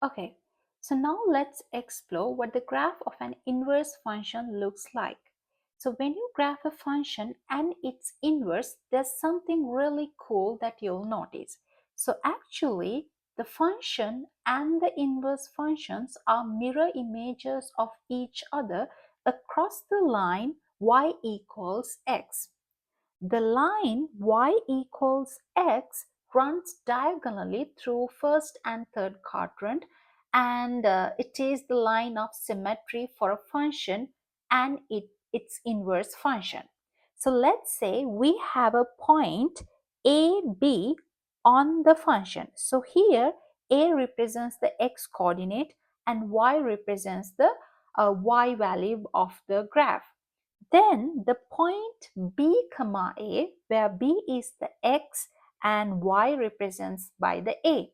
Okay, so now let's explore what the graph of an inverse function looks like. So when you graph a function and its inverse, there's something really cool that you'll notice. So actually, the function and the inverse functions are mirror images of each other across the line y equals x. The line y equals x runs diagonally through first and third quadrant, and it is the line of symmetry for a function and its inverse function. So let's say we have a point a, b on the function. So here a represents the x coordinate and y represents the y value of the graph. Then the point B comma A, where B is the x and y represents by the A,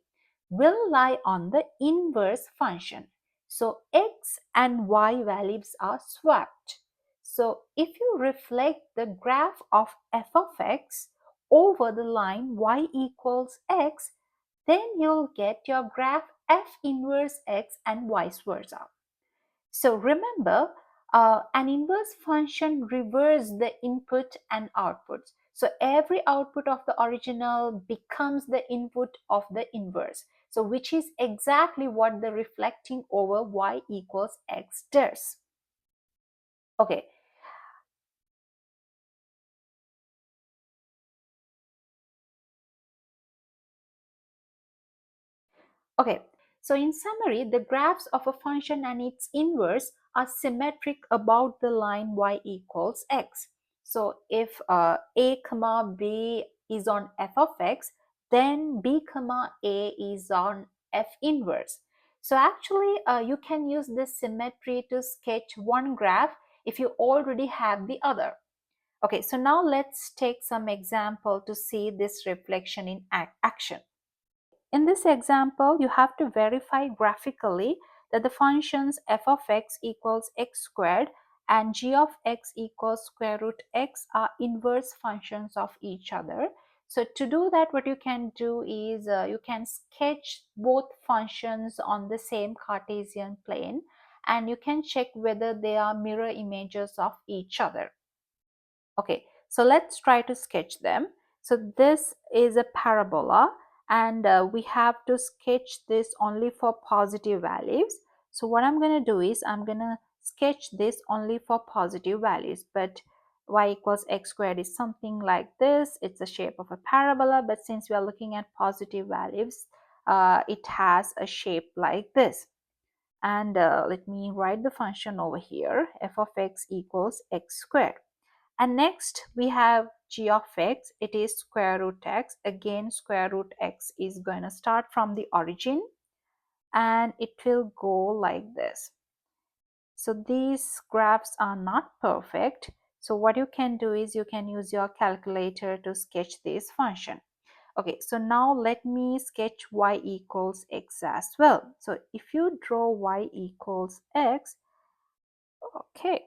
will lie on the inverse function. So x and y values are swapped. So if you reflect the graph of f of x over the line y equals x, then you'll get your graph f inverse x and vice versa. So remember, an inverse function reverses the input and outputs. So every output of the original becomes the input of the inverse. So which is exactly what the reflecting over y equals x does. Okay, Okay, so in summary, the graphs of a function and its inverse are symmetric about the line y equals x. So if a comma b is on f of x, then b comma a is on f inverse. So actually, you can use this symmetry to sketch one graph if you already have the other. Okay, so now let's take some example to see this reflection in action. In this example, you have to verify graphically that the functions f of x equals x squared and g of x equals square root x are inverse functions of each other. So to do that, what you can do is you can sketch both functions on the same Cartesian plane and you can check whether they are mirror images of each other. Okay, so let's try to sketch them. So this is a parabola and we have to sketch this only for positive values. So what I'm going to do is I'm going to sketch this only for positive values, but y equals x squared is something like this. It's the shape of a parabola, but since we are looking at positive values, it has a shape like this. And let me write the function over here. F of x equals x squared. And next we have g of x, it is square root x. Again, square root x is going to start from the origin and it will go like this. So these graphs are not perfect. So what you can do is you can use your calculator to sketch this function. Okay, so now let me sketch y equals x as well. So if you draw y equals x, okay,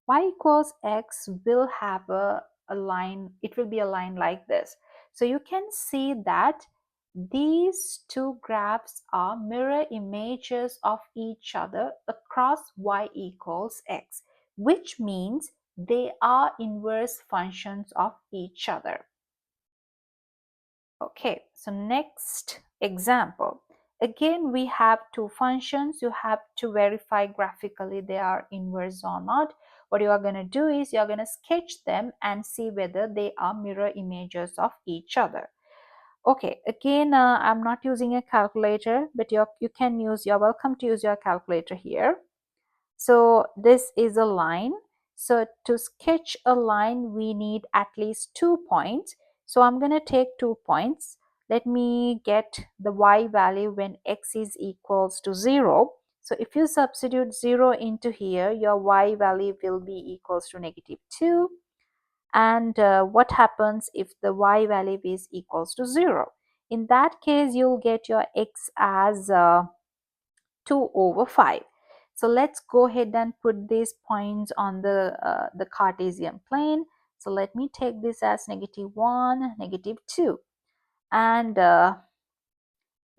y equals x will have a line, it will be a line like this. So you can see that these two graphs are mirror images of each other across y equals x, which means they are inverse functions of each other. Okay, so next example. Again, we have two functions. You have to verify graphically they are inverse or not. What you are going to do is you are going to sketch them and see whether they are mirror images of each other. Okay, again, I'm not using a calculator, but you're welcome to use your calculator here. So this is a line. So to sketch a line, we need at least 2 points. So I'm going to take 2 points. Let me get the y value when x is equals to 0. So if you substitute 0 into here, your y value will be equals to -2. And what happens if the y value is equals to 0? In that case, you'll get your x as 2 over 5. So let's go ahead and put these points on the Cartesian plane. So let me take this as -1, -2. And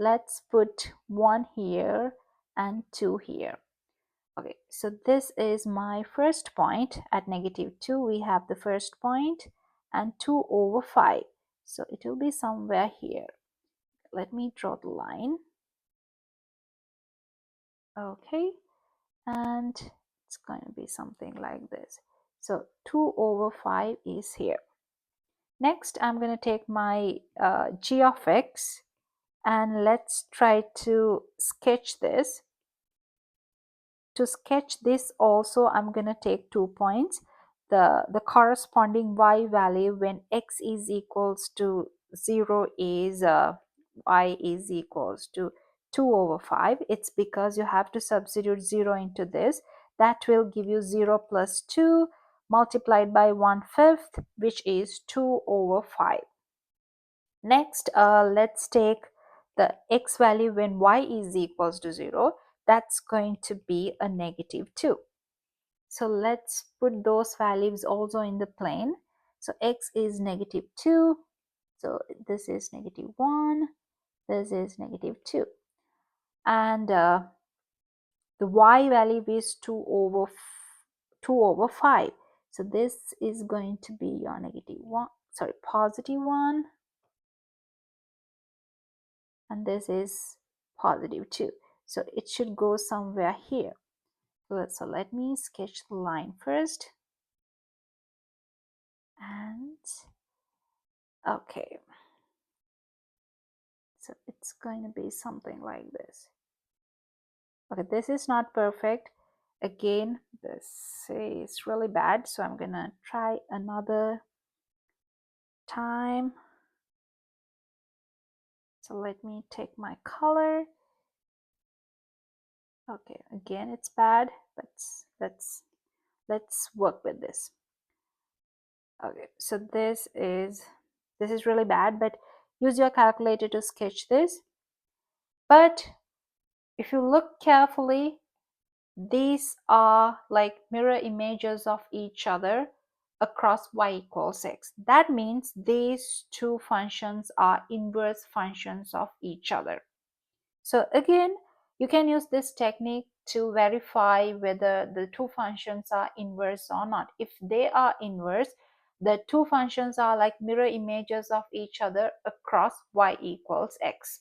let's put 1 here and 2 here. Okay, so this is my first point. At -2 we have the first point and 2 over 5. So it will be somewhere here. Let me draw the line. Okay, and it's going to be something like this. So 2 over 5 is here. Next, I'm going to take my g of x and let's try to sketch this. To sketch this also, I'm going to take 2 points. The corresponding y value when x is equals to 0 is y is equals to 2 over 5. It's because you have to substitute 0 into this. That will give you 0 plus 2 multiplied by 1/5, which is 2 over 5. Next, let's take the x value when y is equals to 0. That's going to be a -2. So let's put those values also in the plane. So x is -2. So this is -1. This is -2. And the y value is 2 over 5. So this is going to be your -1, sorry, +1. And this is +2. So it should go somewhere here. So let me sketch the line first. And okay. So it's going to be something like this. Okay, this is not perfect. Again, this is really bad. So I'm going to try another time. So let me take my color. Okay, again, it's bad, but let's work with this. Okay, so this is really bad, but use your calculator to sketch this. But if you look carefully, these are like mirror images of each other across y equals x. That means these two functions are inverse functions of each other. So again, you can use this technique to verify whether the two functions are inverse or not. If they are inverse, the two functions are like mirror images of each other across y equals x.